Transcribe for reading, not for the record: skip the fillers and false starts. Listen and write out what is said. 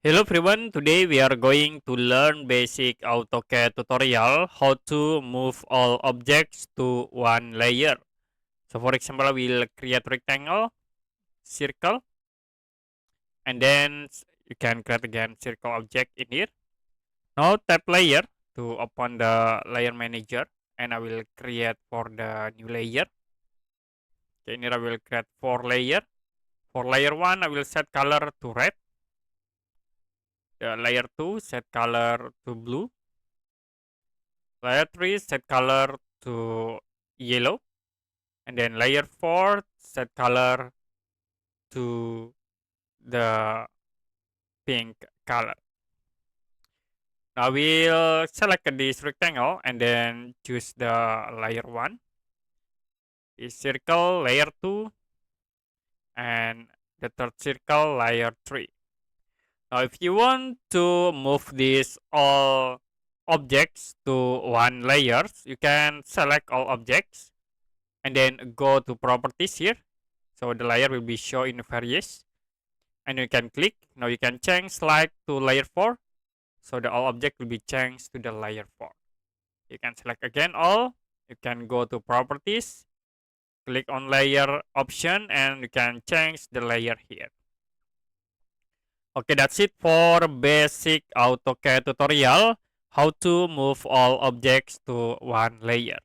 Hello everyone, today we are going to learn basic AutoCAD tutorial how to move all objects to one layer. So for example, we'll create rectangle, circle, and then you can create again circle object in here. Now tap layer to open the layer manager and I will create for the new layer. Okay, in here I will create 4 layer. For layer 1, I will set color to red. The layer 2, set color to blue. Layer 3 set color to yellow, and then layer 4 set color to the pink color. Now we'll select this rectangle and then choose the layer 1, this circle layer 2, and the third circle layer 3. Now if you want to move these all objects to one layers, you can select all objects and then go to properties here. So the layer will be shown in various, and you can click. Now you can change slide to layer 4. So the all object will be changed to the layer 4. You can select again all. You can go to properties, click on layer option, and you can change the layer here. Okay, that's it for basic AutoCAD tutorial, how to move all objects to one layer.